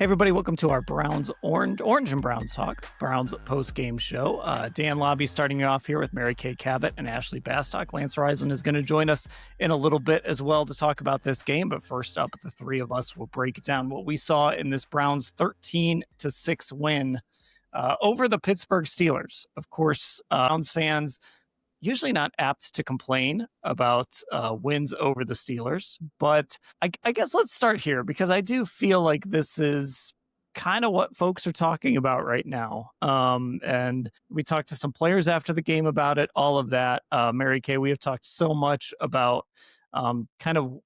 Everybody, welcome to our Orange and Browns Talk, Browns post-game show. Dan Labbe starting off here with Kay Cabot and Ashley Bastock. Lance Reisland is going to join us in a little bit as well to talk about this game. But first up, the three of us will break down what we saw in this Browns 13-6 win over the Pittsburgh Steelers. Of course, Browns fans usually not apt to complain about wins over the Steelers, but I guess let's start here because I do feel like this is kind of what folks are talking about right now. And we talked to some players after the game about it, all of that. Mary Kay, we have talked so much about kind of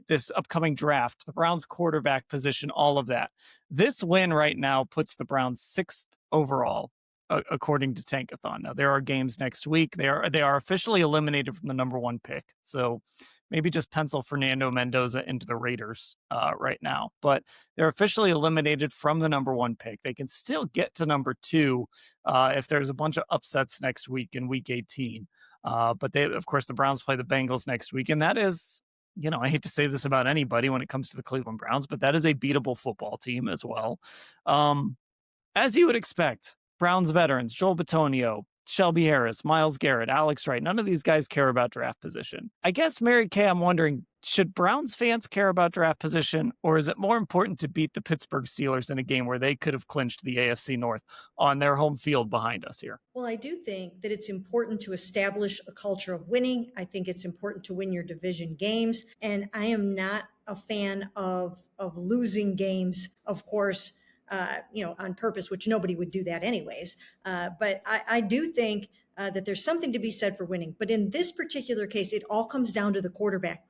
this upcoming draft, the Browns quarterback position, all of that. This win right now puts the Browns 6th overall, according to Tankathon. Now, there are games next week. They are officially eliminated from the number 1 pick. So maybe just pencil Fernando Mendoza into the Raiders right now. But they're officially eliminated from the number 1 pick. They can still get to number 2 if there's a bunch of upsets next week in week 18. But they, of course, the Browns play the Bengals next week. And that is, I hate to say this about anybody when it comes to the Cleveland Browns, but that is a beatable football team as well. As you would expect, Browns veterans, Joel Bitonio, Shelby Harris, Myles Garrett, Alex Wright, none of these guys care about draft position. I guess, Mary Kay, I'm wondering, should Browns fans care about draft position, or is it more important to beat the Pittsburgh Steelers in a game where they could have clinched the AFC North on their home field behind us here? Well, I do think that it's important to establish a culture of winning. I think it's important to win your division games, and I am not a fan of losing games, of course, on purpose, which nobody would do that anyways. But I do think that there's something to be said for winning. But in this particular case, it all comes down to the quarterback.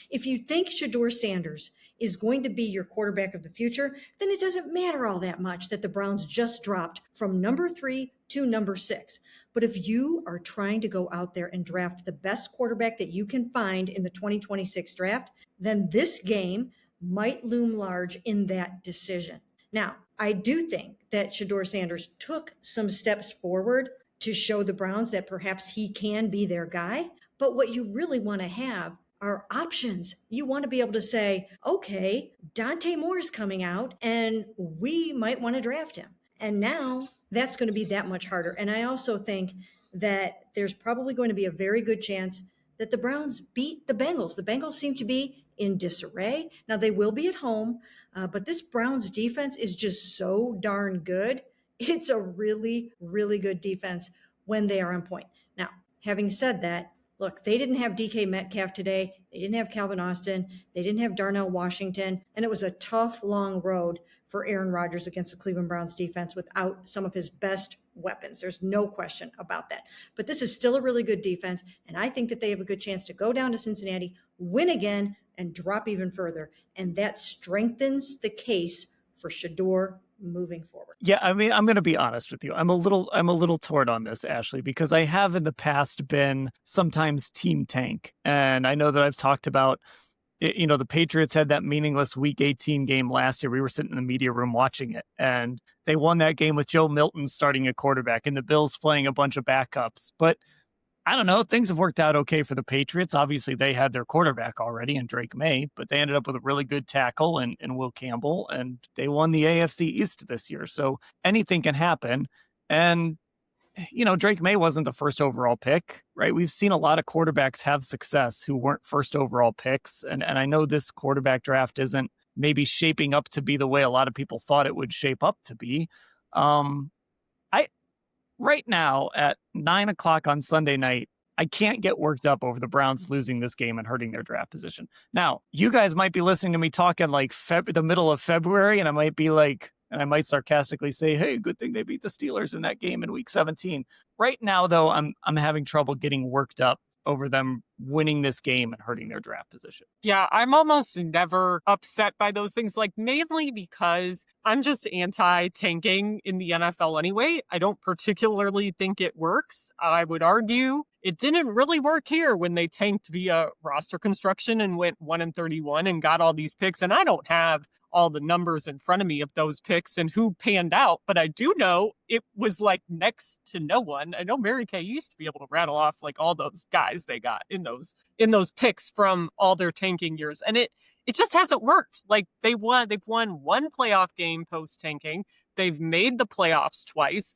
If you think Shedeur Sanders is going to be your quarterback of the future, then it doesn't matter all that much that the Browns just dropped from number 3 to number 6. But if you are trying to go out there and draft the best quarterback that you can find in the 2026 draft, then this game might loom large in that decision. Now, I do think that Shedeur Sanders took some steps forward to show the Browns that perhaps he can be their guy. But what you really want to have are options. You want to be able to say, okay, Dante Moore's coming out and we might want to draft him. And now that's going to be that much harder. And I also think that there's probably going to be a very good chance that the Browns beat the Bengals. The Bengals seem to be in disarray. Now, they will be at home, but this Browns defense is just so darn good. It's a really, really good defense when they are on point. Now, having said that, look, they didn't have DK Metcalf today. They didn't have Calvin Austin. They didn't have Darnell Washington. And it was a tough, long road for Aaron Rodgers against the Cleveland Browns defense without some of his best weapons. There's no question about that. But this is still a really good defense. And I think that they have a good chance to go down to Cincinnati, win again, and drop even further. And that strengthens the case for Shador moving forward. Yeah, I mean, I'm going to be honest with you. I'm a little torn on this, Ashley, because I have in the past been sometimes team tank. And I know that I've talked about, the Patriots had that meaningless week 18 game last year. We were sitting in the media room watching it, and they won that game with Joe Milton starting a quarterback and the Bills playing a bunch of backups. But I don't know. Things have worked out okay for the Patriots. Obviously, they had their quarterback already in Drake May, but they ended up with a really good tackle in Will Campbell, and they won the AFC East this year. So anything can happen. And, Drake May wasn't the first overall pick, right? We've seen a lot of quarterbacks have success who weren't first overall picks. And I know this quarterback draft isn't maybe shaping up to be the way a lot of people thought it would shape up to be. Right now at 9:00 on Sunday night, I can't get worked up over the Browns losing this game and hurting their draft position. Now, you guys might be listening to me talking like the middle of February, and I might be like, and I might sarcastically say, hey, good thing they beat the Steelers in that game in week 17. Right now, though, I'm having trouble getting worked up over them winning this game and hurting their draft position. Yeah, I'm almost never upset by those things, mainly because I'm just anti-tanking in the NFL anyway. I don't particularly think it works. I would argue it didn't really work here when they tanked via roster construction and went 1-31 and got all these picks. And I don't have all the numbers in front of me of those picks and who panned out, but I do know it was next to no one. I know Mary Kay used to be able to rattle off all those guys they got in those picks from all their tanking years. And it just hasn't worked. Like they've won one playoff game post tanking. They've made the playoffs twice.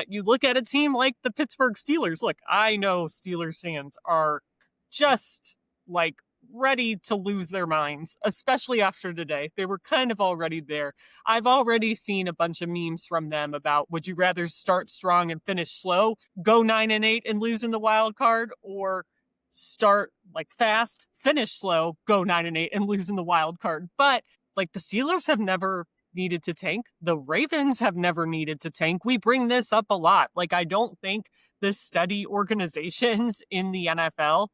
You look at a team like the Pittsburgh Steelers. Look, I know Steelers fans are just like ready to lose their minds, especially after today. They were kind of already there. I've already seen a bunch of memes from them about, would you rather start strong and finish slow, go 9-8 and lose in the wild card, or start like fast, finish slow, go 9-8 and lose in the wild card? But like the Steelers have never needed to tank. The Ravens have never needed to tank. We bring this up a lot. Like, I don't think the steady organizations in the NFL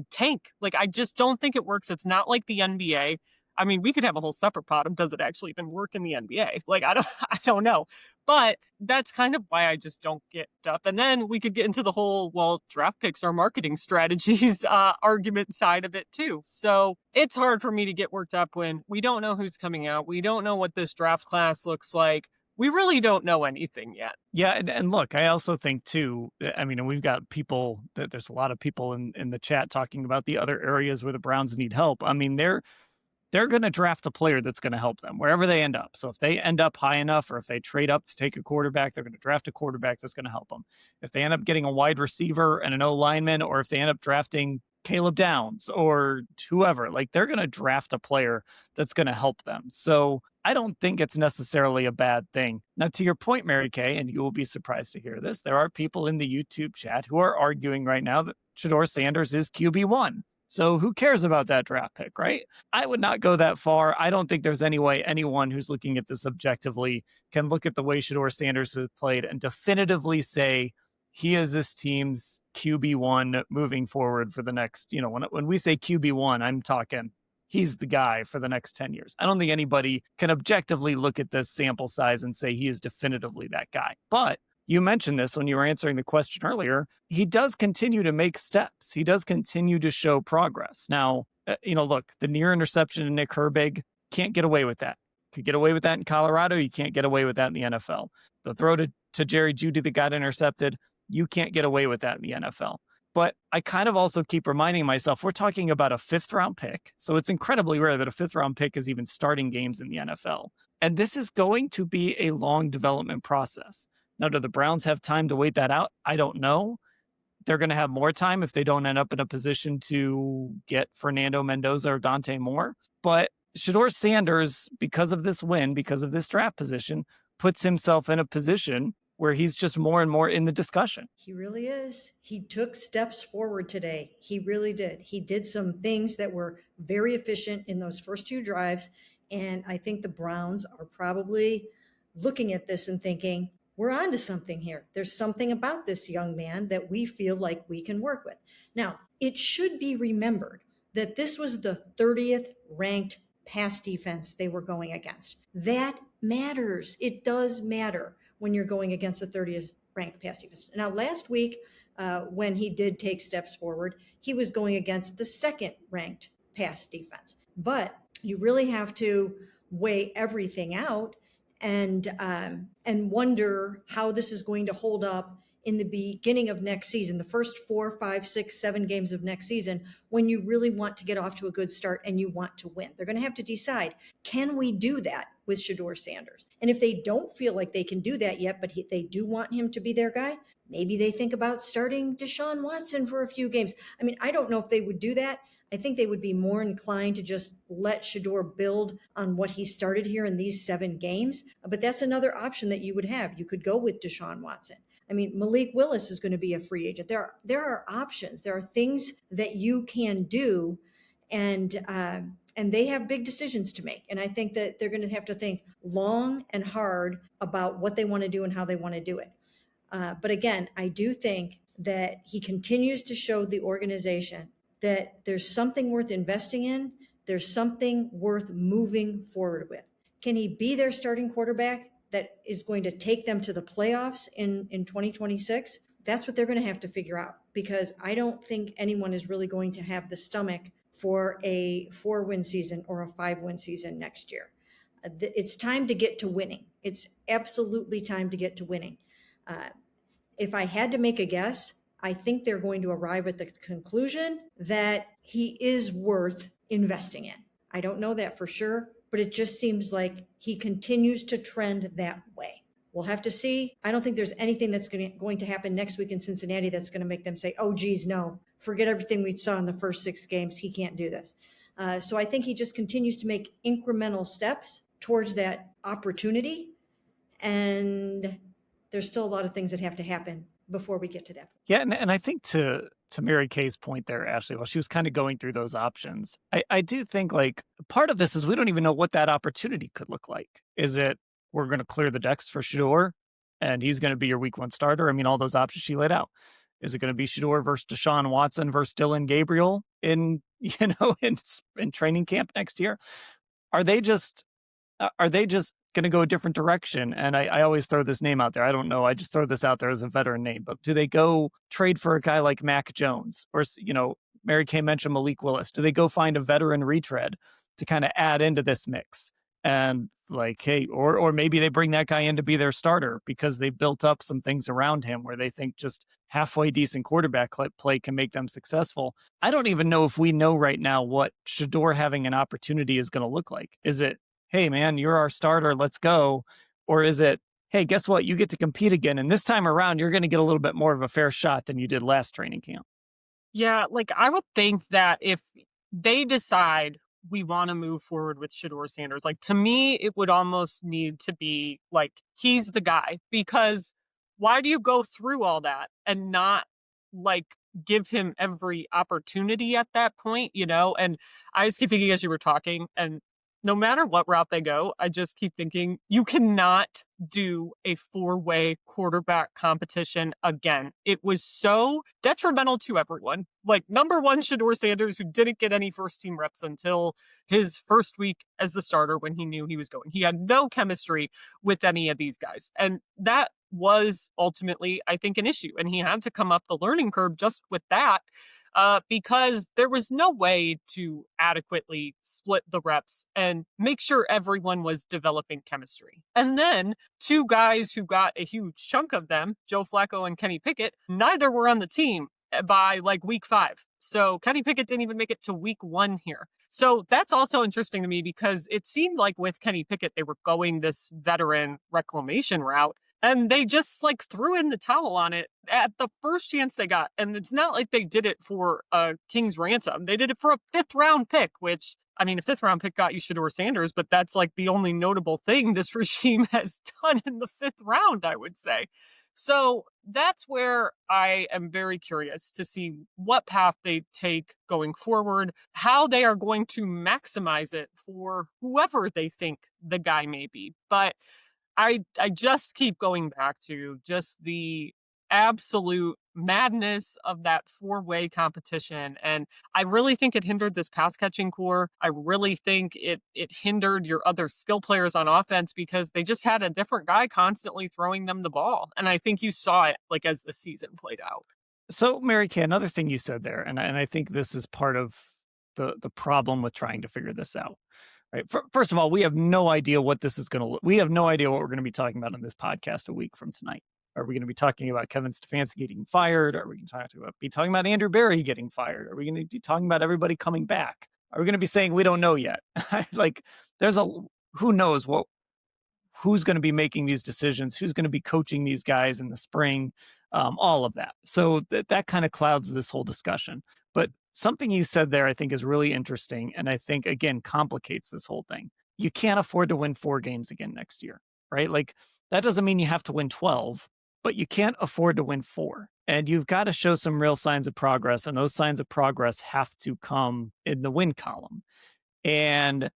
tank. Like, I just don't think it works. It's not like the NBA. I mean, we could have a whole separate pod of, does it actually even work in the NBA? Like, I don't know. But that's kind of why I just don't get up. And then we could get into the whole, well, draft picks are marketing strategies argument side of it too. So it's hard for me to get worked up when we don't know who's coming out. We don't know what this draft class looks like. We really don't know anything yet. Yeah, and look, I also think too, I mean, and we've got people, there's a lot of people in the chat talking about the other areas where the Browns need help. I mean, they're going to draft a player that's going to help them wherever they end up. So if they end up high enough, or if they trade up to take a quarterback, they're going to draft a quarterback that's going to help them. If they end up getting a wide receiver and an O lineman, or if they end up drafting Caleb Downs or whoever, like they're going to draft a player that's going to help them. So I don't think it's necessarily a bad thing. Now, to your point, Mary Kay, and you will be surprised to hear this, there are people in the YouTube chat who are arguing right now that Shedeur Sanders is QB1. So who cares about that draft pick, right? I would not go that far. I don't think there's any way anyone who's looking at this objectively can look at the way Shedeur Sanders has played and definitively say he is this team's QB1 moving forward for the next, when we say QB1, I'm talking he's the guy for the next 10 years. I don't think anybody can objectively look at this sample size and say he is definitively that guy. But you mentioned this when you were answering the question earlier. He does continue to make steps. He does continue to show progress. Now, look, the near interception of Nick Herbig, can't get away with that. Could get away with that in Colorado. You can't get away with that in the NFL. The throw to Jerry Jeudy that got intercepted, you can't get away with that in the NFL. But I kind of also keep reminding myself, we're talking about a 5th round pick. So it's incredibly rare that a 5th round pick is even starting games in the NFL. And this is going to be a long development process. Now, do the Browns have time to wait that out? I don't know. They're going to have more time if they don't end up in a position to get Fernando Mendoza or Dante Moore. But Shedeur Sanders, because of this win, because of this draft position, puts himself in a position where he's just more and more in the discussion. He really is. He took steps forward today. He really did. He did some things that were very efficient in those first 2 drives. And I think the Browns are probably looking at this and thinking, we're onto something here. There's something about this young man that we feel like we can work with. Now, it should be remembered that this was the 30th ranked pass defense they were going against. That matters. It does matter when you're going against the 30th ranked pass defense. Now, last week, when he did take steps forward, he was going against the 2nd ranked pass defense. But you really have to weigh everything out and wonder how this is going to hold up in the beginning of next season, the first 4, 5, 6, 7 games of next season, when you really want to get off to a good start and you want to win. They're going to have to decide, can we do that with Shedeur Sanders? And if they don't feel like they can do that yet, but they do want him to be their guy, maybe they think about starting Deshaun Watson for a few games. I mean, I don't know if they would do that. I think they would be more inclined to just let Shedeur build on what he started here in these 7 games. But that's another option that you would have. You could go with Deshaun Watson. I mean, Malik Willis is going to be a free agent. There are options. There are things that you can do, and they have big decisions to make. And I think that they're going to have to think long and hard about what they want to do and how they want to do it. But again, I do think that he continues to show the organization that there's something worth investing in. There's something worth moving forward with. Can he be their starting quarterback that is going to take them to the playoffs in 2026? That's what they're going to have to figure out, because I don't think anyone is really going to have the stomach for a 4-win season or a 5-win season next year. It's time to get to winning. It's absolutely time to get to winning. If I had to make a guess, I think they're going to arrive at the conclusion that he is worth investing in. I don't know that for sure, but it just seems like he continues to trend that way. We'll have to see. I don't think there's anything that's going to happen next week in Cincinnati that's going to make them say, oh, geez, no, forget everything we saw in the first 6 games. He can't do this. So I think he just continues to make incremental steps towards that opportunity. And there's still a lot of things that have to happen before we get to that point. Yeah, and I think to Mary Kay's point there, Ashley, while she was kind of going through those options, I do think like part of this is we don't even know what that opportunity could look like. Is it we're going to clear the decks for Shador and he's going to be your week 1 starter? I mean, all those options she laid out. Is it going to be Shador versus Deshaun Watson versus Dylan Gabriel in training camp next year? Are they just going to go a different direction? And I always throw this name out there. I don't know. I just throw this out there as a veteran name. But do they go trade for a guy like Mac Jones? Or, Mary Kay mentioned Malik Willis. Do they go find a veteran retread to kind of add into this mix? And like, hey, or maybe they bring that guy in to be their starter because they've built up some things around him where they think just halfway decent quarterback play can make them successful. I don't even know if we know right now what Shador having an opportunity is going to look like. Is it, hey, man, you're our starter, let's go? Or is it, hey, guess what? You get to compete again. And this time around, you're going to get a little bit more of a fair shot than you did last training camp. Yeah, like I would think that if they decide we want to move forward with Shedeur Sanders, like to me, it would almost need to be like, he's the guy, because why do you go through all that and not like give him every opportunity at that point, And I just keep thinking as you were talking, and no matter what route they go, I just keep thinking you cannot do a 4-way quarterback competition again. It was so detrimental to everyone. Like, number one, Shedeur Sanders, who didn't get any first team reps until his first week as the starter when he knew he was going. He had no chemistry with any of these guys. And that was ultimately, I think, an issue. And he had to come up the learning curve just with that. Because there was no way to adequately split the reps and make sure everyone was developing chemistry. And then 2 guys who got a huge chunk of them, Joe Flacco and Kenny Pickett, neither were on the team by like week 5. So Kenny Pickett didn't even make it to week 1 here. So that's also interesting to me because it seemed like with Kenny Pickett, they were going this veteran reclamation route. And they just like threw in the towel on it at the first chance they got. And it's not like they did it for a king's ransom. They did it for a 5th round pick, which, I mean, a 5th round pick got you Shedeur Sanders, but that's like the only notable thing this regime has done in the 5th round, I would say. So that's where I am very curious to see what path they take going forward, how they are going to maximize it for whoever they think the guy may be. But I just keep going back to just the absolute madness of that 4-way competition. And I really think it hindered this pass catching core. I really think it hindered your other skill players on offense because they just had a different guy constantly throwing them the ball. And I think you saw it like as the season played out. So, Mary Kay, another thing you said there, and I think this is part of the problem with trying to figure this out. Right. First of all, we have no idea what this is going to look. We have no idea what we're going to be talking about on this podcast a week from tonight. Are we going to be talking about Kevin Stefanski getting fired? Are we going to be talking about Andrew Berry getting fired? Are we going to be talking about everybody coming back? Are we going to be saying we don't know yet? Like, who knows who's going to be making these decisions? Who's going to be coaching these guys in the spring? All of that. So that kind of clouds this whole discussion. But something you said there, I think, is really interesting. And I think, again, complicates this whole thing. You can't afford to win 4 games again next year, right? Like, that doesn't mean you have to win 12, but you can't afford to win 4. And you've got to show some real signs of progress. And those signs of progress have to come in the win column. And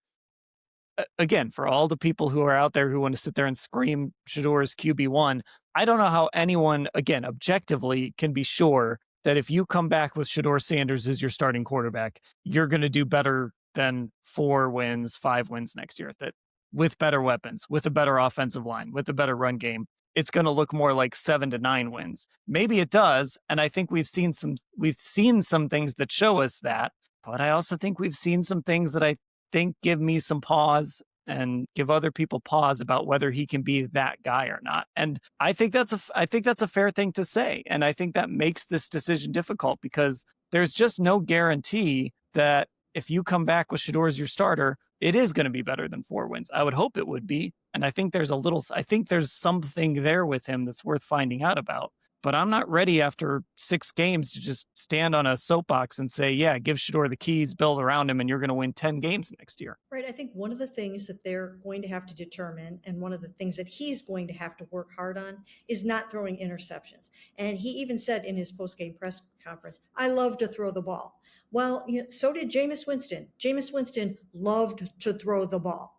again, for all the people who are out there who want to sit there and scream Shador's QB1, I don't know how anyone, again, objectively can be sure that if you come back with Shedeur Sanders as your starting quarterback, you're going to do better than 4 wins, 5 wins next year. That with better weapons, with a better offensive line, with a better run game, it's going to look more like 7 to 9 wins. Maybe it does, and I think we've seen some things that show us that. But I also think we've seen some things that I think give me some pause and give other people pause about whether he can be that guy or not. And I think that's a fair thing to say. And I think that makes this decision difficult because there's just no guarantee that if you come back with Shedeur as your starter, it is going to be better than 4 wins. I would hope it would be. And I think there's something there with him that's worth finding out about. But I'm not ready after 6 games to just stand on a soapbox and say, yeah, give Shedeur the keys, build around him, and you're going to win 10 games next year. Right. I think one of the things that they're going to have to determine, and one of the things that he's going to have to work hard on, is not throwing interceptions. And he even said in his post-game press conference, I love to throw the ball. Well, so did Jameis Winston. Jameis Winston loved to throw the ball.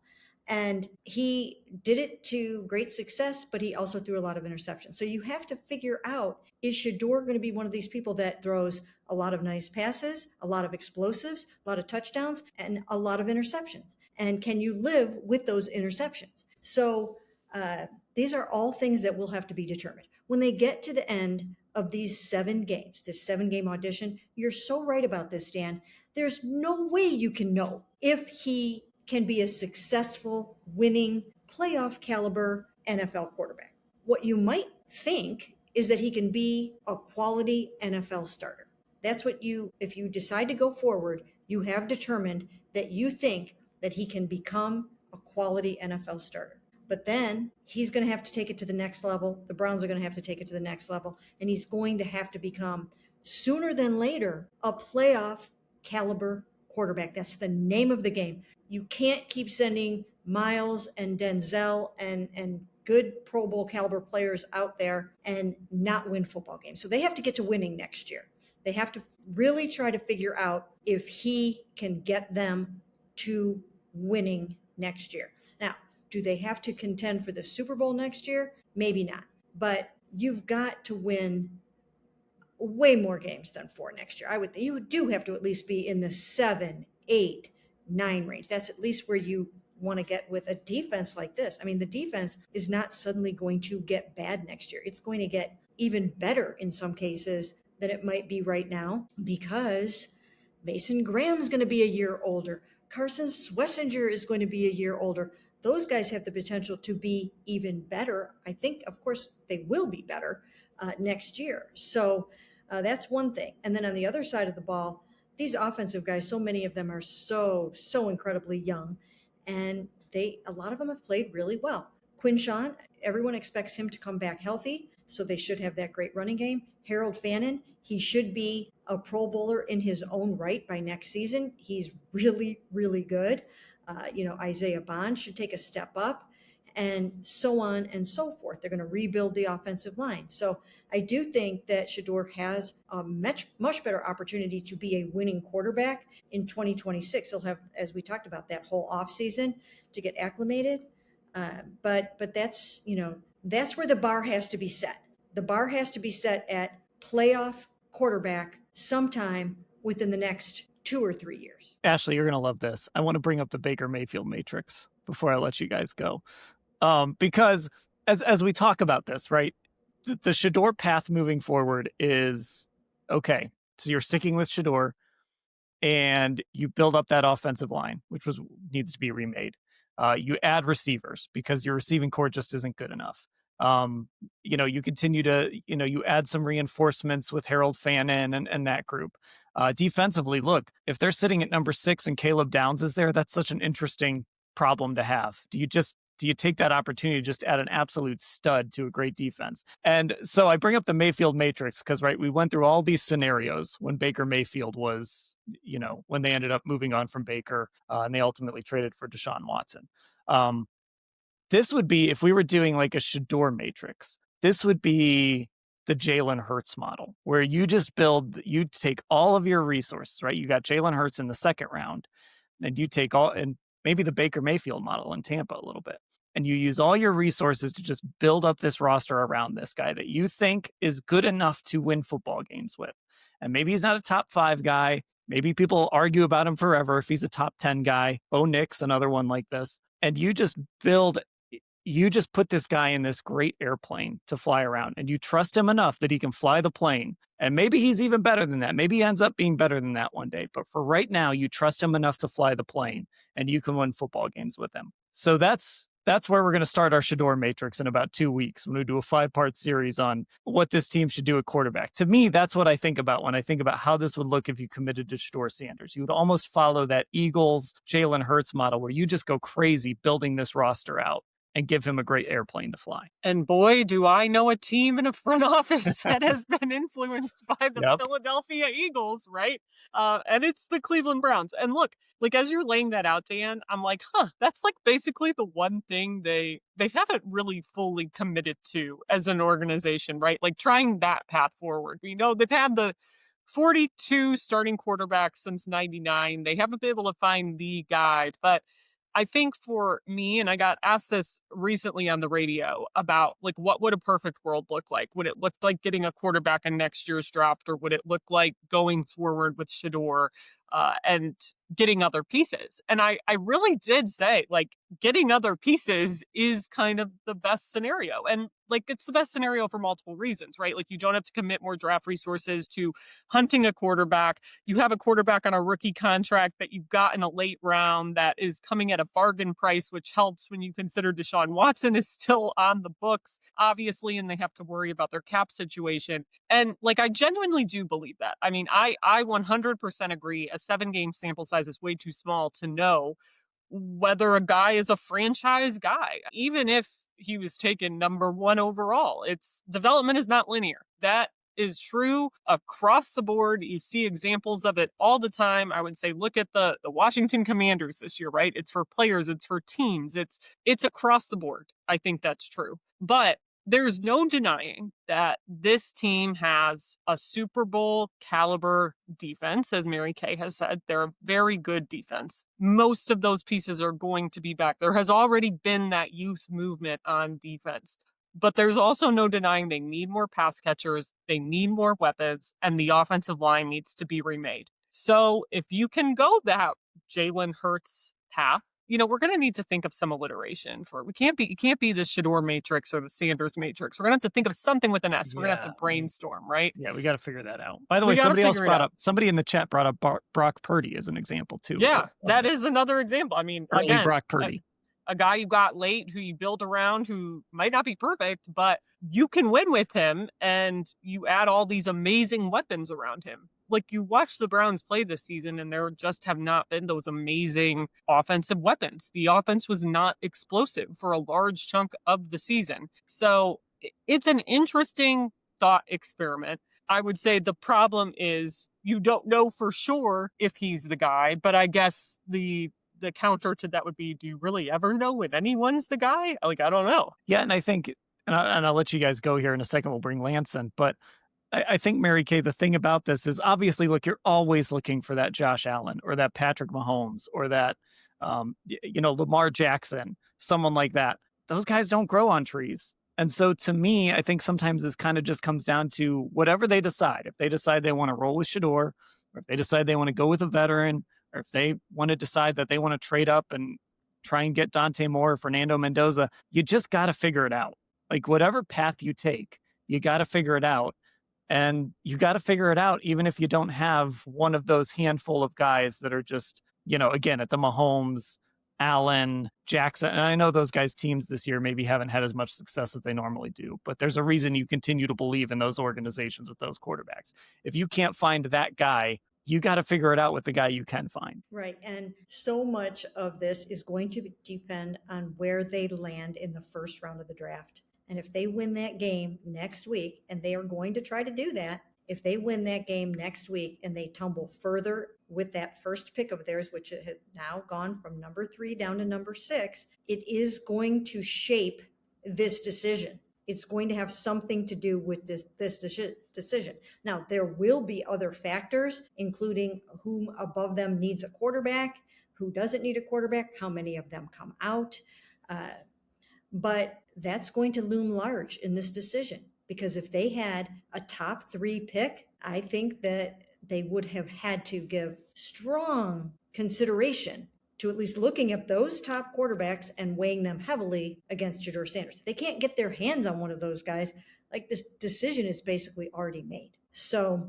And he did it to great success, but he also threw a lot of interceptions. So you have to figure out, is Shedeur going to be one of these people that throws a lot of nice passes, a lot of explosives, a lot of touchdowns, and a lot of interceptions? And can you live with those interceptions? So these are all things that will have to be determined. When they get to the end of these 7 games, this 7-game audition, you're so right about this, Dan. There's no way you can know if he can be a successful, winning, playoff caliber NFL quarterback. What you might think is that he can be a quality NFL starter. That's what if you decide to go forward, you have determined that you think that he can become a quality NFL starter. But then he's going to have to take it to the next level. The Browns are going to have to take it to the next level. And he's going to have to become, sooner than later, a playoff caliber quarterback. That's the name of the game. You can't keep sending Myles and Denzel and good Pro Bowl caliber players out there and not win football games. So they have to get to winning next year. They have to really try to figure out if he can get them to winning next year. Now, do they have to contend for the Super Bowl next year? Maybe not. But you've got to win way more games than 4 next year. You do have to at least be in the 7, 8, 9 range. That's at least where you want to get with a defense like this. I mean, the defense is not suddenly going to get bad next year. It's going to get even better in some cases than it might be right now, because Mason Graham's going to be a year older. Carson Schlesinger is going to be a year older. Those guys have the potential to be even better. I think, of course, they will be better next year. So that's one thing. And then on the other side of the ball, these offensive guys, so many of them are so incredibly young, and a lot of them have played really well. Quinshawn, everyone expects him to come back healthy, so they should have that great running game. Harold Fannin, he should be a Pro Bowler in his own right by next season. He's really, really good. Isaiah Bond should take a step up, and so on and so forth. They're going to rebuild the offensive line. So I do think that Shedeur has a much better opportunity to be a winning quarterback in 2026. He'll have, as we talked about, that whole offseason to get acclimated. But that's where the bar has to be set. The bar has to be set at playoff quarterback sometime within the next 2 or 3 years. Ashley, you're going to love this. I want to bring up the Baker Mayfield matrix before I let you guys go. Because as we talk about this, right, the Shedeur path moving forward is, okay, so you're sticking with Shedeur and you build up that offensive line, which needs to be remade. You add receivers because your receiving core just isn't good enough. You continue to, you add some reinforcements with Harold Fannin and that group. Defensively, look, if they're sitting at number 6 and Caleb Downs is there, that's such an interesting problem to have. Do you take that opportunity to just add an absolute stud to a great defense? And so I bring up the Mayfield matrix because, right, we went through all these scenarios when Baker Mayfield was, when they ended up moving on from Baker and they ultimately traded for Deshaun Watson. This would be, if we were doing like a Shedeur matrix, this would be the Jalen Hurts model, where you take all of your resources, right? You got Jalen Hurts in the second round, and you take and maybe the Baker Mayfield model in Tampa a little bit. And you use all your resources to just build up this roster around this guy that you think is good enough to win football games with. And maybe he's not a top 5 guy. Maybe people argue about him forever if he's a top 10 guy. Bo Nix, another one like this. And you just put this guy in this great airplane to fly around, and you trust him enough that he can fly the plane. And maybe he's even better than that. Maybe he ends up being better than that one day. But for right now, you trust him enough to fly the plane, and you can win football games with him. So that's That's where we're going to start our Shedeur Matrix in about 2 weeks when we do a 5-part series on what this team should do at quarterback. To me, that's what I think about when I think about how this would look if you committed to Shedeur Sanders. You would almost follow that Eagles, Jalen Hurts model where you just go crazy building this roster out and give him a great airplane to fly. And boy, do I know a team in a front office that has been influenced by the Philadelphia Eagles, right? And it's the Cleveland Browns. And look, like as you're laying that out, Dan, I'm like, that's like basically the one thing they haven't really fully committed to as an organization, right? Like trying that path forward. We know they've had the 42 starting quarterbacks since 99. They haven't been able to find the guy, but I think for me, and I got asked this recently on the radio about like, what would a perfect world look like? Would it look like getting a quarterback in next year's draft, or would it look like going forward with Shador and getting other pieces? And I really did say like getting other pieces is kind of the best scenario. And like, it's the best scenario for multiple reasons, right? Like you don't have to commit more draft resources to hunting a quarterback. You have a quarterback on a rookie contract that you got in a late round that is coming at a bargain price, which helps when you consider Deshaun Watson is still on the books, obviously, and they have to worry about their cap situation. And like, I genuinely do believe that. I mean, I 100% agree. A 7-game sample size is way too small to know whether a guy is a franchise guy, even if he was taken number 1 overall. It's development is not linear. That is true across the board. You see examples of it all the time. I would say, look at the Washington Commanders this year, right? It's for players, it's for teams, it's across the board. I think that's true. But there's no denying that this team has a Super Bowl caliber defense. As Mary Kay has said, they're a very good defense. Most of those pieces are going to be back. There has already been that youth movement on defense. But there's also no denying they need more pass catchers, they need more weapons, and the offensive line needs to be remade. So if you can go that Jalen Hurts path, we're going to need to think of some alliteration for it. It can't be the Shedeur Matrix or the Sanders Matrix. We're going to have to think of something with an S. We're going to have to brainstorm, right? Yeah, we got to figure that out. By the way, somebody in the chat brought up Brock Purdy as an example too. Yeah, that is another example. I mean, again, Brock Purdy. A guy you got late who you build around who might not be perfect, but you can win with him, and you add all these amazing weapons around him. Like you watch the Browns play this season and there just have not been those amazing offensive weapons. The offense was not explosive for a large chunk of the season. So it's an interesting thought experiment. I would say the problem is you don't know for sure if he's the guy, but I guess the counter to that would be, do you really ever know when anyone's the guy? Like, I don't know. Yeah, and I think, and I'll let you guys go here in a second. We'll bring Lance in, but I think, Mary Kay, the thing about this is obviously, look, you're always looking for that Josh Allen or that Patrick Mahomes or that, Lamar Jackson, someone like that. Those guys don't grow on trees. And so to me, I think sometimes this kind of just comes down to whatever they decide. If they decide they want to roll with Shador, or if they decide they want to go with a veteran, or if they want to decide that they want to trade up and try and get Dante Moore or Fernando Mendoza, you just got to figure it out. Like whatever path you take, you got to figure it out. And you got to figure it out, even if you don't have one of those handful of guys that are just, again, at the Mahomes, Allen, Jackson. And I know those guys' teams this year maybe haven't had as much success as they normally do, but there's a reason you continue to believe in those organizations with those quarterbacks. If you can't find that guy, you got to figure it out with the guy you can find. Right. And so much of this is going to depend on where they land in the first round of the draft. And if they win that game next week, and they are going to try to do that, if they win that game next week and they tumble further with that first pick of theirs, which has now gone from number 3 down to number 6, it is going to shape this decision. It's going to have something to do with this decision. Now, there will be other factors, including whom above them needs a quarterback, who doesn't need a quarterback, how many of them come out. But that's going to loom large in this decision, because if they had a top 3 pick, I think that they would have had to give strong consideration to at least looking at those top quarterbacks and weighing them heavily against Shedeur Sanders. If they can't get their hands on one of those guys, like, this decision is basically already made. So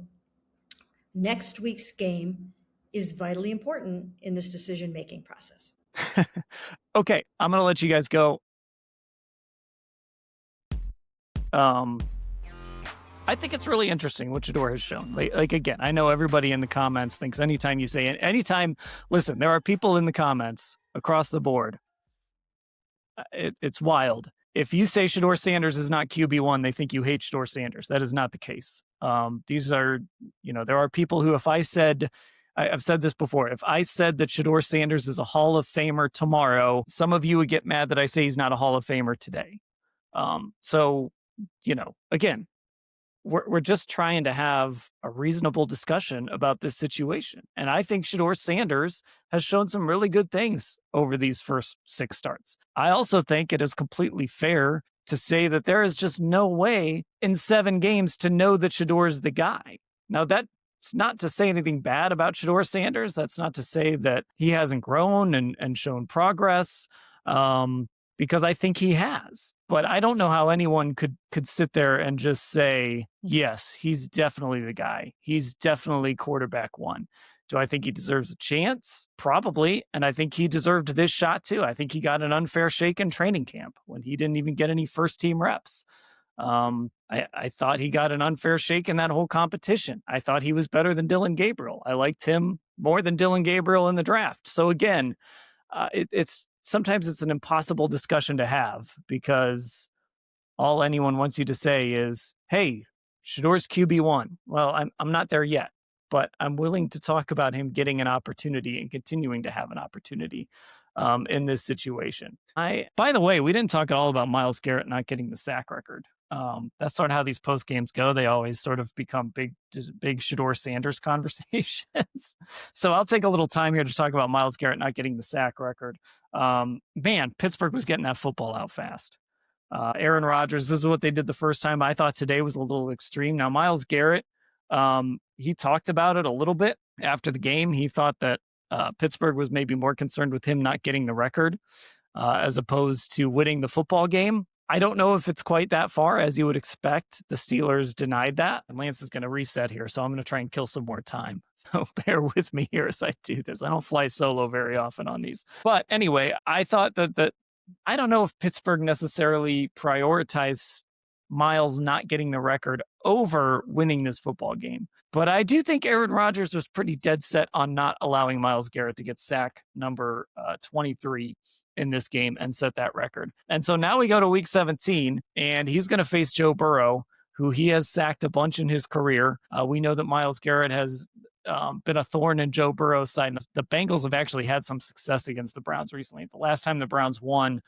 next week's game is vitally important in this decision-making process. Okay, I'm going to let you guys go. I think it's really interesting what Shedeur has shown. Like again, I know everybody in the comments thinks listen, there are people in the comments across the board. It's wild. If you say Shedeur Sanders is not QB1, they think you hate Shedeur Sanders. That is not the case. These are, there are people who, I've said this before, if I said that Shedeur Sanders is a Hall of Famer tomorrow, some of you would get mad that I say he's not a Hall of Famer today. So, again, we're just trying to have a reasonable discussion about this situation. And I think Shedeur Sanders has shown some really good things over these first 6 starts. I also think it is completely fair to say that there is just no way in 7 games to know that Shedeur is the guy. Now, that's not to say anything bad about Shedeur Sanders. That's not to say that he hasn't grown and shown progress. Because I think he has. But I don't know how anyone could sit there and just say, yes, he's definitely the guy. He's definitely quarterback 1. Do I think he deserves a chance? Probably. And I think he deserved this shot too. I think he got an unfair shake in training camp when he didn't even get any first team reps. I thought he got an unfair shake in that whole competition. I thought he was better than Dillon Gabriel. I liked him more than Dillon Gabriel in the draft. So again, sometimes it's an impossible discussion to have because all anyone wants you to say is, hey, Shedeur's QB1. Well, I'm not there yet, but I'm willing to talk about him getting an opportunity and continuing to have an opportunity in this situation. By the way, we didn't talk at all about Myles Garrett not getting the sack record. That's sort of how these post games go. They always sort of become big Shedeur Sanders conversations. So I'll take a little time here to talk about Myles Garrett not getting the sack record. Man, Pittsburgh was getting that football out fast. Aaron Rodgers, this is what they did the first time. I thought today was a little extreme. Now, Myles Garrett, he talked about it a little bit after the game. He thought that Pittsburgh was maybe more concerned with him not getting the record as opposed to winning the football game. I don't know if it's quite that far, as you would expect. The Steelers denied that. And Lance is going to reset here, so I'm going to try and kill some more time. So bear with me here as I do this. I don't fly solo very often on these. But anyway, I thought that I don't know if Pittsburgh necessarily prioritized Myles not getting the record over winning this football game. But I do think Aaron Rodgers was pretty dead set on not allowing Myles Garrett to get sack number 23 in this game and set that record. And so now we go to week 17, and he's going to face Joe Burrow, who he has sacked a bunch in his career. We know that Myles Garrett has been a thorn in Joe Burrow's side. The Bengals have actually had some success against the Browns recently. The last time the Browns won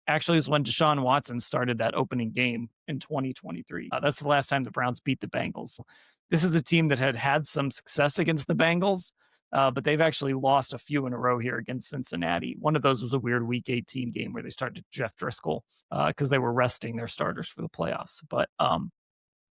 actually was when Deshaun Watson started that opening game in 2023. That's the last time the Browns beat the Bengals. This is a team that had some success against the Bengals, but they've actually lost a few in a row here against Cincinnati. One of those was a weird Week 18 game where they started Jeff Driscoll because they were resting their starters for the playoffs. But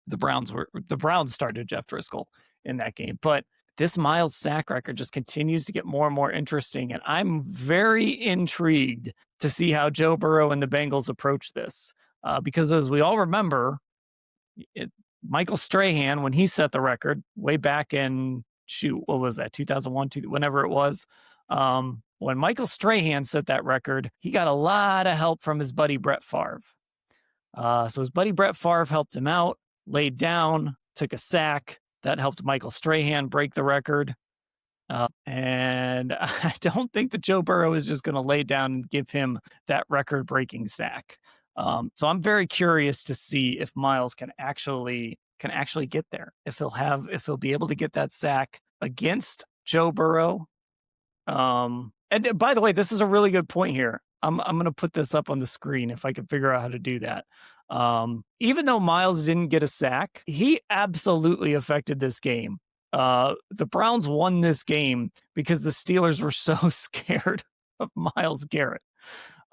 the Browns started Jeff Driscoll in that game. But this Myles sack record just continues to get more and more interesting, and I'm very intrigued to see how Joe Burrow and the Bengals approach this. Because as we all remember, Michael Strahan, when he set the record way back in, what was that, 2001, whenever it was, when Michael Strahan set that record, he got a lot of help from his buddy Brett Favre. So his buddy Brett Favre helped him out, laid down, took a sack. That helped Michael Strahan break the record. And I don't think that Joe Burrow is just going to lay down and give him that record-breaking sack. So I'm very curious to see if Myles can actually get there. If he'll be able to get that sack against Joe Burrow. And by the way, this is a really good point here. I'm going to put this up on the screen if I can figure out how to do that. Even though Myles didn't get a sack, he absolutely affected this game. The Browns won this game because the Steelers were so scared of Myles Garrett.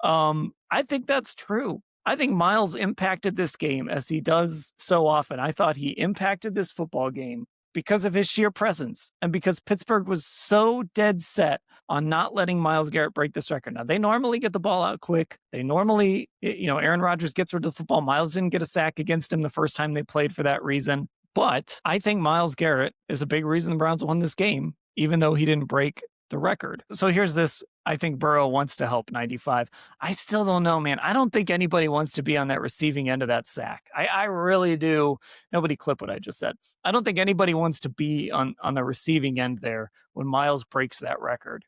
I think that's true. I think Myles impacted this game as he does so often. I thought he impacted this football game because of his sheer presence and because Pittsburgh was so dead set on not letting Myles Garrett break this record. Now, they normally get the ball out quick. They normally, Aaron Rodgers gets rid of the football. Myles didn't get a sack against him the first time they played for that reason. But I think Myles Garrett is a big reason the Browns won this game, even though he didn't break the record. So here's this. I think Burrow wants to help 95. I still don't know, man. I don't think anybody wants to be on that receiving end of that sack. I really do. Nobody clip what I just said. I don't think anybody wants to be on the receiving end there when Myles breaks that record,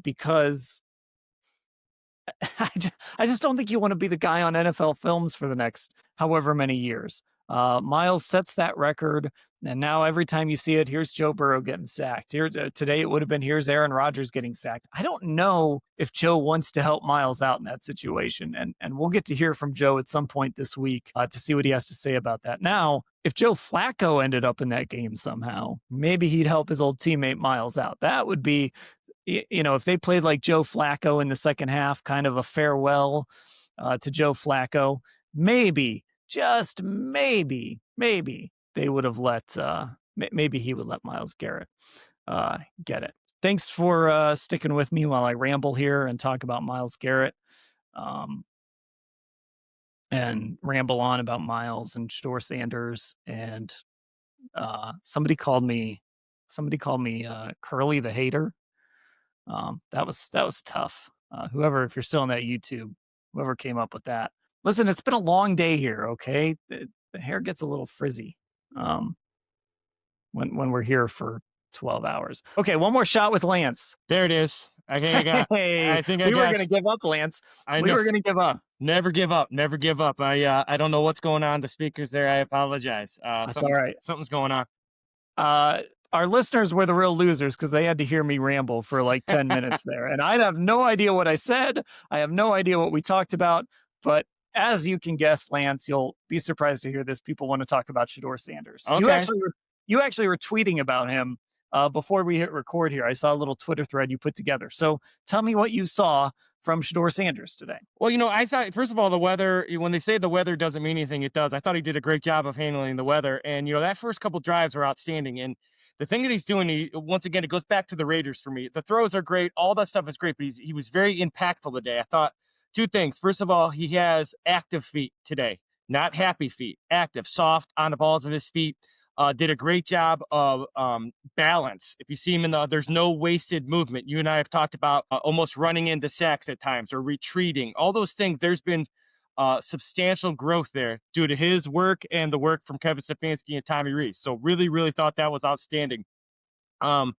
because I just don't think you want to be the guy on NFL films for the next however many years. Myles sets that record, and now every time you see it, here's Joe Burrow getting sacked. Here today, it would have been here's Aaron Rodgers getting sacked. I don't know if Joe wants to help Myles out in that situation, and we'll get to hear from Joe at some point this week to see what he has to say about that. Now, if Joe Flacco ended up in that game somehow, maybe he'd help his old teammate Myles out. That would be, if they played like Joe Flacco in the second half, kind of a farewell to Joe Flacco, maybe, just maybe they would have let, maybe he would let Myles Garrett get it. Thanks for sticking with me while I ramble here and talk about Myles Garrett, and ramble on about Myles and Shedeur Sanders. And somebody called me Curly the Hater. That was tough. Whoever, if you're still on that YouTube, whoever came up with that. Listen, it's been a long day here. Okay, the hair gets a little frizzy when we're here for 12 hours. Okay, one more shot with Lance. There it is. I think I got. Hey, I think we I were got. gonna give up, Lance. We were gonna give up. Never give up. Never give up. I don't know what's going on. The speakers there. I apologize. That's all right. Something's going on. Our listeners were the real losers because they had to hear me ramble for like 10 minutes there. And I have no idea what I said. I have no idea what we talked about. But as you can guess, Lance, you'll be surprised to hear this. People want to talk about Shedeur Sanders. Okay. You actually were tweeting about him before we hit record here. I saw a little Twitter thread you put together. So tell me what you saw from Shedeur Sanders today. Well, I thought, first of all, the weather, when they say the weather doesn't mean anything, it does. I thought he did a great job of handling the weather. And, that first couple drives were outstanding. And the thing that he's doing, once again, it goes back to the Raiders for me. The throws are great. All that stuff is great, but he was very impactful today. I thought two things. First of all, he has active feet today, not happy feet, active, soft on the balls of his feet. Did a great job of balance. If you see him there's no wasted movement. You and I have talked about almost running into sacks at times or retreating. All those things, there's been substantial growth there due to his work and the work from Kevin Stefanski and Tommy Rees. So really, really thought that was outstanding. I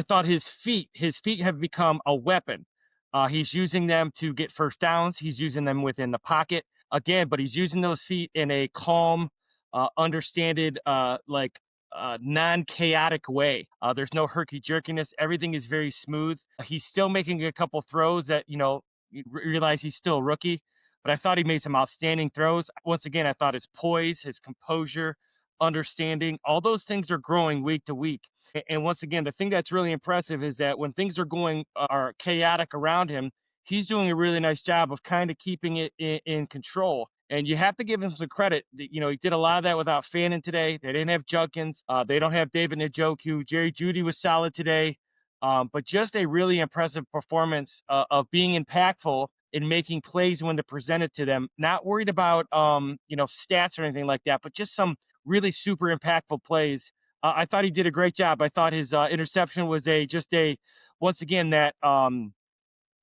thought his feet have become a weapon. He's using them to get first downs. He's using them within the pocket again, but he's using those feet in a calm, understanded, non-chaotic way. There's no herky-jerkiness. Everything is very smooth. He's still making a couple throws that, you realize he's still a rookie, but I thought he made some outstanding throws. Once again, I thought his poise, his composure, understanding, all those things are growing week to week. And once again, the thing that's really impressive is that when things are chaotic around him, he's doing a really nice job of kind of keeping it in control. And you have to give him some credit. He did a lot of that without Fannin today. They didn't have Judkins. They don't have David Njoku. Jerry Jeudy was solid today. But just a really impressive performance of being impactful in making plays when they're presented to them. Not worried about, stats or anything like that, but just some really super impactful plays. I thought he did a great job. I thought his interception was once again, that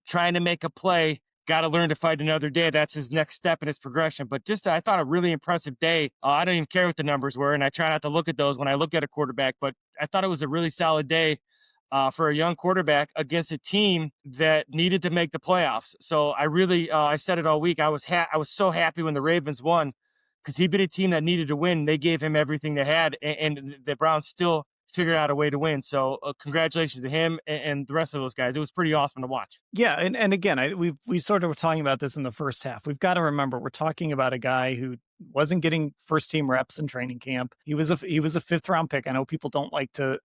trying to make a play, got to learn to fight another day. That's his next step in his progression. But I thought a really impressive day. I don't even care what the numbers were, and I try not to look at those when I look at a quarterback. But I thought it was a really solid day for a young quarterback against a team that needed to make the playoffs. So I really, I said it all week. I was so happy when the Ravens won because he beat a team that needed to win. They gave him everything they had, and the Browns still figured out a way to win. So congratulations to him and the rest of those guys. It was pretty awesome to watch. Yeah. And again, we sort of were talking about this in the first half. We've got to remember, we're talking about a guy who wasn't getting first team reps in training camp. He was a fifth round pick. I know people don't like to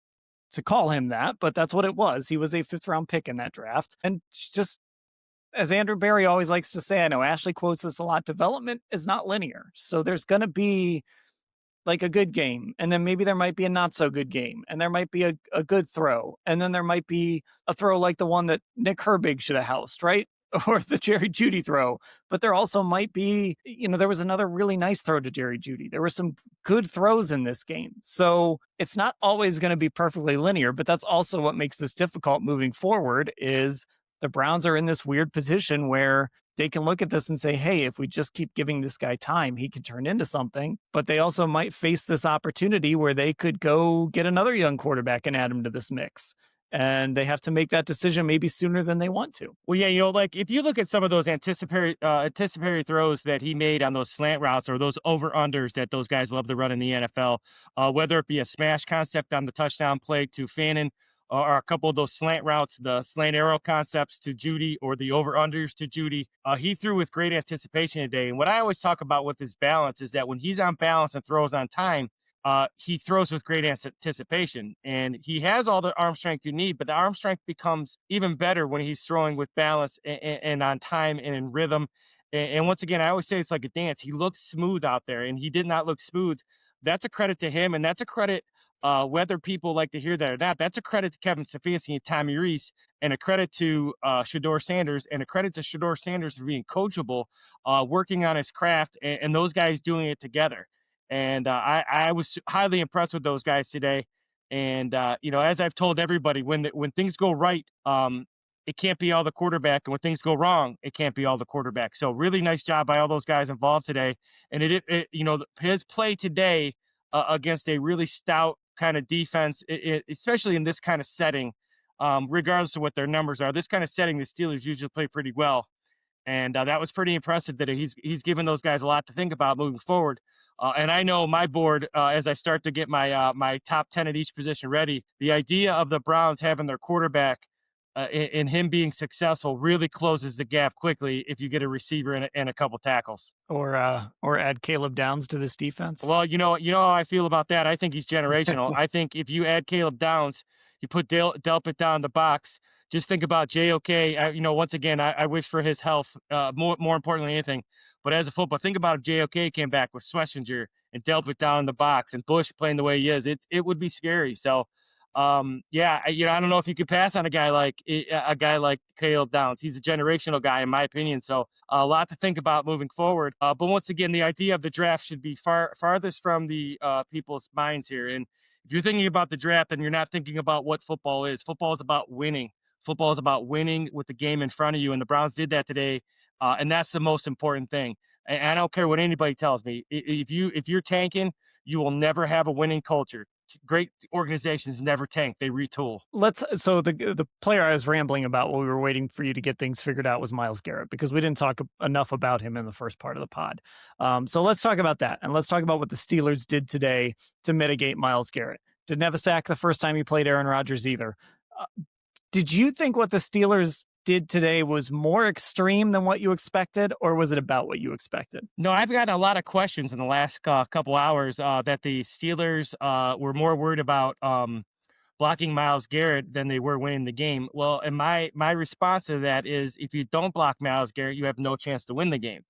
call him that, but that's what it was. He was a fifth round pick in that draft. And just as Andrew Barry always likes to say, I know Ashley quotes this a lot, development is not linear. So there's going to be like a good game, and then maybe there might be a not so good game, and there might be a good throw, and then there might be a throw like the one that Nick Herbig should have housed, right? Or the Jerry Jeudy throw. But there also might be, there was another really nice throw to Jerry Jeudy. There were some good throws in this game. So it's not always going to be perfectly linear, but that's also what makes this difficult moving forward is the Browns are in this weird position where they can look at this and say, hey, if we just keep giving this guy time, he could turn into something. But they also might face this opportunity where they could go get another young quarterback and add him to this mix. And they have to make that decision maybe sooner than they want to. Well, yeah, like if you look at some of those anticipatory throws that he made on those slant routes or those over-unders that those guys love to run in the NFL, whether it be a smash concept on the touchdown play to Fannin, or a couple of those slant routes, the slant arrow concepts to Judy or the over-unders to Judy, he threw with great anticipation today. And what I always talk about with his balance is that when he's on balance and throws on time, he throws with great anticipation, and he has all the arm strength you need, but the arm strength becomes even better when he's throwing with balance and on time and in rhythm. And once again, I always say it's like a dance. He looks smooth out there, and he did not look smooth. That's a credit to him, and that's a credit, whether people like to hear that or not, that's a credit to Kevin Stefanski and Tommy Rees, and a credit to Shedeur Sanders, and a credit to Shedeur Sanders for being coachable, working on his craft, and those guys doing it together. And I was highly impressed with those guys today. And as I've told everybody, when things go right, it can't be all the quarterback, and when things go wrong, it can't be all the quarterback. So really nice job by all those guys involved today. And his play today against a really stout kind of defense, especially in this kind of setting, regardless of what their numbers are, this kind of setting, the Steelers usually play pretty well. And that was pretty impressive that he's given those guys a lot to think about moving forward. And I know my board, as I start to get my top 10 at each position ready, the idea of the Browns having their quarterback and him being successful really closes the gap quickly if you get a receiver and a couple tackles. Or add Caleb Downs to this defense. Well, you know how I feel about that. I think he's generational. I think if you add Caleb Downs, you put Delpit down in the box. Just think about JOK. Once again, I wish for his health, more importantly than anything. But as a football, think about if JOK came back with Schlesinger and Delpit down in the box and Bush playing the way he is. It would be scary. So, I don't know if you could pass on a guy like Caleb Downs. He's a generational guy, in my opinion. So a lot to think about moving forward. But once again, the idea of the draft should be farthest from the people's minds here. And if you're thinking about the draft, then you're not thinking about what football is. Football is about winning. Football is about winning with the game in front of you, and the Browns did that today, and that's the most important thing. And I don't care what anybody tells me. If you're tanking, you will never have a winning culture. Great organizations never tank; they retool. So the player I was rambling about while we were waiting for you to get things figured out was Myles Garrett, because we didn't talk enough about him in the first part of the pod. So let's talk about that, and let's talk about what the Steelers did today to mitigate Myles Garrett. Didn't have a sack the first time he played Aaron Rodgers either. Did you think what the Steelers did today was more extreme than what you expected, or was it about what you expected? No, I've gotten a lot of questions in the last couple hours that the Steelers were more worried about blocking Myles Garrett than they were winning the game. Well, and my response to that is, if you don't block Myles Garrett, you have no chance to win the game.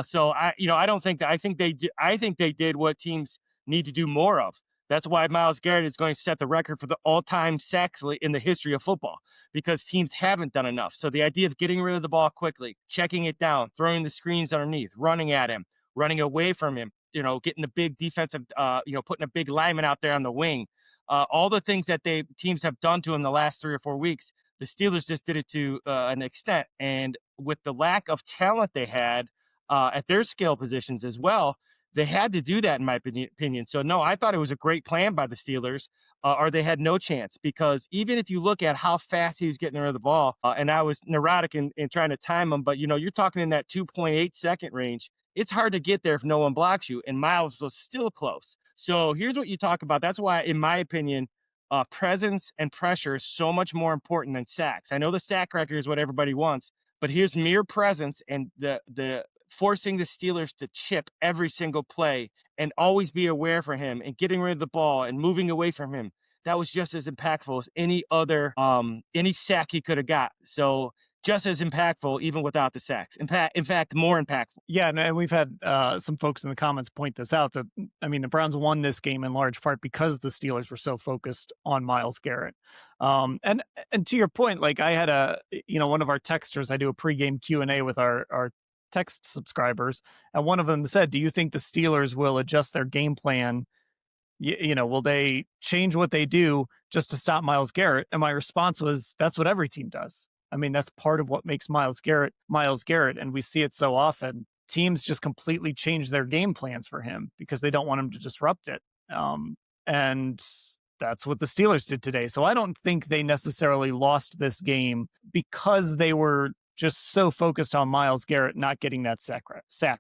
So I don't think that. I think they did what teams need to do more of. That's why Myles Garrett is going to set the record for the all-time sacks in the history of football, because teams haven't done enough. So the idea of getting rid of the ball quickly, checking it down, throwing the screens underneath, running at him, running away from him, getting the big defensive, putting a big lineman out there on the wing, all the things that teams have done to him the last 3 or 4 weeks, the Steelers just did it to an extent. And with the lack of talent they had at their skill positions as well, they had to do that, in my opinion. So, no, I thought it was a great plan by the Steelers, or they had no chance. Because even if you look at how fast he was getting rid of the ball, and I was neurotic in trying to time him, but, you're talking in that 2.8 second range. It's hard to get there if no one blocks you, and Myles was still close. So here's what you talk about. That's why, in my opinion, presence and pressure is so much more important than sacks. I know the sack record is what everybody wants, but here's mere presence and the forcing the Steelers to chip every single play and always be aware for him and getting rid of the ball and moving away from him. That was just as impactful as any sack he could have got. So just as impactful, even without the sacks. In fact, more impactful. Yeah, and we've had some folks in the comments point this out, that, the Browns won this game in large part because the Steelers were so focused on Myles Garrett. And to your point, like, I had one of our texters, I do a pregame Q&A with our text subscribers, and one of them said, do you think the Steelers will adjust their game plan? Will they change what they do just to stop Myles Garrett? And my response was, that's what every team does. I mean, that's part of what makes Myles Garrett, and we see it so often. Teams just completely change their game plans for him because they don't want him to disrupt it. And that's what the Steelers did today. So I don't think they necessarily lost this game because they were just so focused on Myles Garrett not getting that sack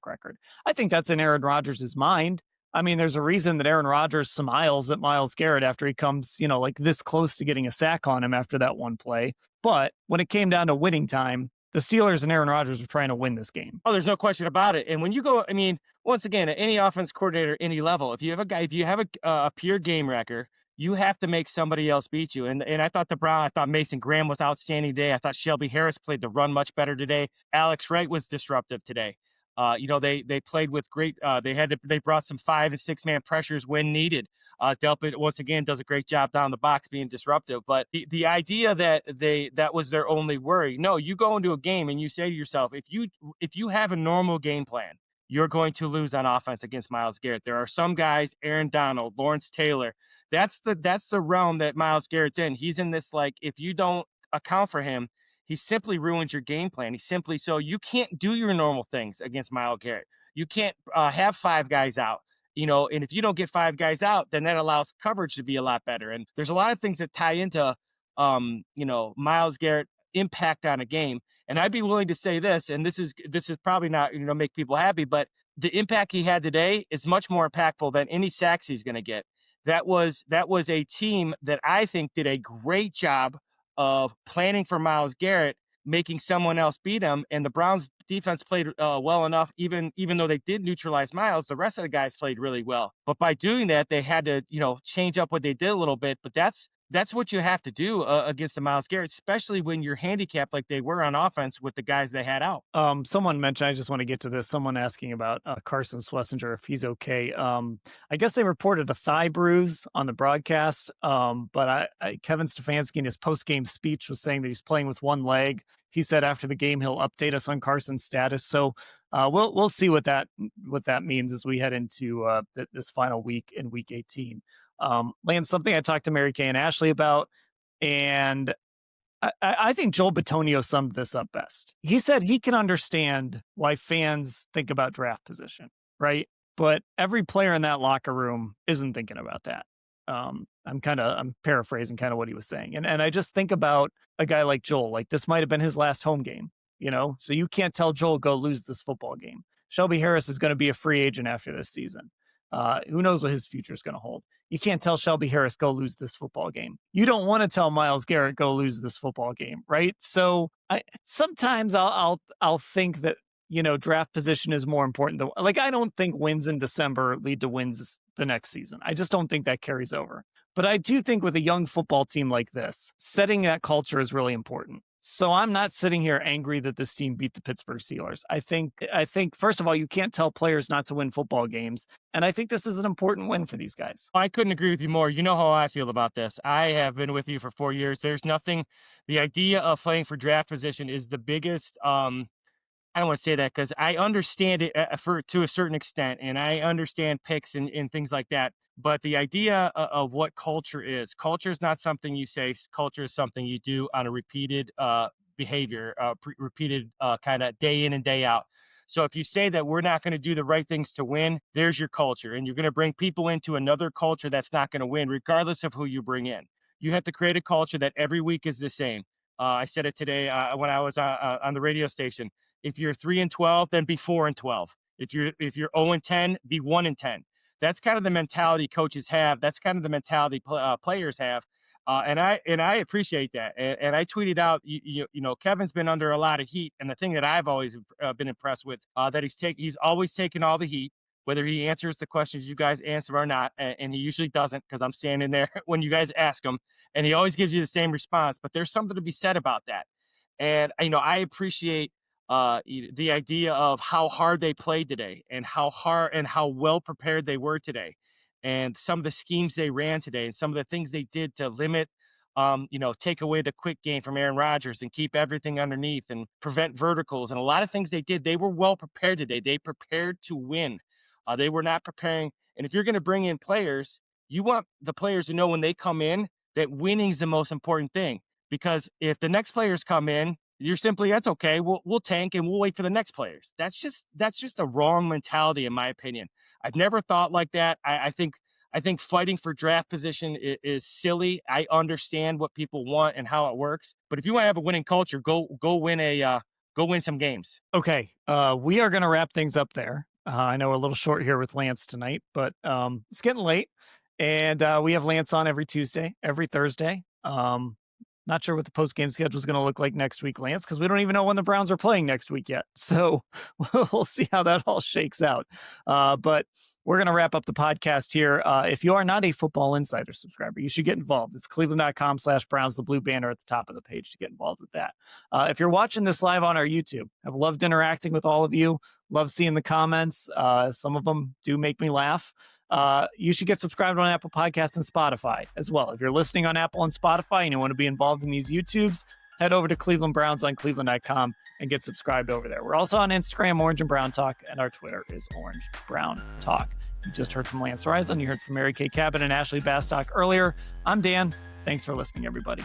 record. I think that's in Aaron Rodgers' mind. I mean, there's a reason that Aaron Rodgers smiles at Myles Garrett after he comes, like this close to getting a sack on him after that one play. But when it came down to winning time, the Steelers and Aaron Rodgers were trying to win this game. Oh, there's no question about it. And when you go, I mean, once again, at any offense coordinator, any level, if you have a pure game wrecker, you have to make somebody else beat you. And I thought Mason Graham was outstanding today. I thought Shelby Harris played the run much better today. Alex Wright was disruptive today. They played with great. They brought some 5 and 6 man pressures when needed. Delpit once again does a great job down the box being disruptive. But the idea that was their only worry. No, you go into a game and you say to yourself, if you have a normal game plan, you're going to lose on offense against Myles Garrett. There are some guys, Aaron Donald, Lawrence Taylor. That's the realm that Myles Garrett's in. He's in this, like, if you don't account for him, he simply ruins your game plan. So you can't do your normal things against Myles Garrett. You can't have 5 guys out, and if you don't get 5 guys out, then that allows coverage to be a lot better. And there's a lot of things that tie into, Myles Garrett impact on a game. And I'd be willing to say this, and this is probably not, make people happy, but the impact he had today is much more impactful than any sacks he's going to get. That was a team that I think did a great job of planning for Myles Garrett, making someone else beat him. And the Browns defense played well enough, even though they did neutralize Myles, the rest of the guys played really well. But by doing that, they had to, change up what they did a little bit. But that's what you have to do against the Myles Garrett, especially when you're handicapped like they were on offense with the guys they had out. Someone mentioned, I just want to get to this. Someone asking about Carson Schlesinger, if he's okay. I guess they reported a thigh bruise on the broadcast. But Kevin Stefanski in his post-game speech was saying that he's playing with one leg. He said after the game, he'll update us on Carson's status. So we'll see what that means as we head into this final week in week 18. Lance, something I talked to Mary Kay and Ashley about, and I think Joel Bitonio summed this up best. He said he can understand why fans think about draft position, right? But every player in that locker room isn't thinking about that. I'm paraphrasing kind of what he was saying. And I just think about a guy like Joel, like this might have been his last home game, so you can't tell Joel go lose this football game. Shelby Harris is going to be a free agent after this season. Who knows what his future is going to hold? You can't tell Shelby Harris go lose this football game. You don't want to tell Myles Garrett go lose this football game, right? So sometimes I'll think that draft position is more important than, like, I don't think wins in December lead to wins the next season. I just don't think that carries over. But I do think with a young football team like this, setting that culture is really important. So I'm not sitting here angry that this team beat the Pittsburgh Steelers. I think first of all, you can't tell players not to win football games. And I think this is an important win for these guys. I couldn't agree with you more. You know how I feel about this. I have been with you for 4 years. There's nothing, the idea of playing for draft position is the biggest, I don't want to say that because I understand it to a certain extent, and I understand picks and things like that. But the idea of what culture is not something you say. Culture is something you do on a repeated behavior, repeated kind of day in and day out. So if you say that we're not going to do the right things to win, there's your culture. And you're going to bring people into another culture that's not going to win, regardless of who you bring in. You have to create a culture that every week is the same. I said it today when I was on the radio station. If you're 3-12, then be 4-12. If you're 0-10, be 1-10. That's kind of the mentality coaches have. That's kind of the mentality players have. And I appreciate that. And I tweeted out, Kevin's been under a lot of heat. And the thing that I've always been impressed with, that he's always taken all the heat, whether he answers the questions you guys answer or not. And he usually doesn't, because I'm standing there when you guys ask him, and he always gives you the same response. But there's something to be said about that. And, I appreciate the idea of how hard they played today, and how hard and how well prepared they were today, and some of the schemes they ran today, and some of the things they did to limit, take away the quick game from Aaron Rodgers and keep everything underneath and prevent verticals, and a lot of things they did. They were well prepared today. They prepared to win. They were not preparing. And if you're going to bring in players, you want the players to know when they come in that winning is the most important thing. because if the next players come in, you're simply, that's okay. We'll tank and we'll wait for the next players. That's just a wrong mentality, in my opinion. I've never thought like that. I think fighting for draft position is silly. I understand what people want and how it works, but if you want to have a winning culture, go win some games. Okay, we are going to wrap things up there. I know we're a little short here with Lance tonight, but it's getting late, and we have Lance on every Tuesday, every Thursday. Not sure what the post-game schedule is going to look like next week, Lance, because we don't even know when the Browns are playing next week yet. So we'll see how that all shakes out. But we're going to wrap up the podcast here. If you are not a Football Insider subscriber, you should get involved. It's cleveland.com/Browns, the blue banner at the top of the page to get involved with that. If you're watching this live on our YouTube, I've loved interacting with all of you. Love seeing the comments. Some of them do make me laugh. You should get subscribed on Apple Podcasts and Spotify as well. If you're listening on Apple and Spotify and you want to be involved in these YouTubes, head over to Cleveland Browns on cleveland.com and get subscribed over there. We're also on Instagram, Orange and Brown Talk, and our Twitter is Orange Brown Talk. You just heard from Lance Reisland. You heard from Kay Cabot and Ashley Bastock earlier. I'm Dan. Thanks for listening, everybody.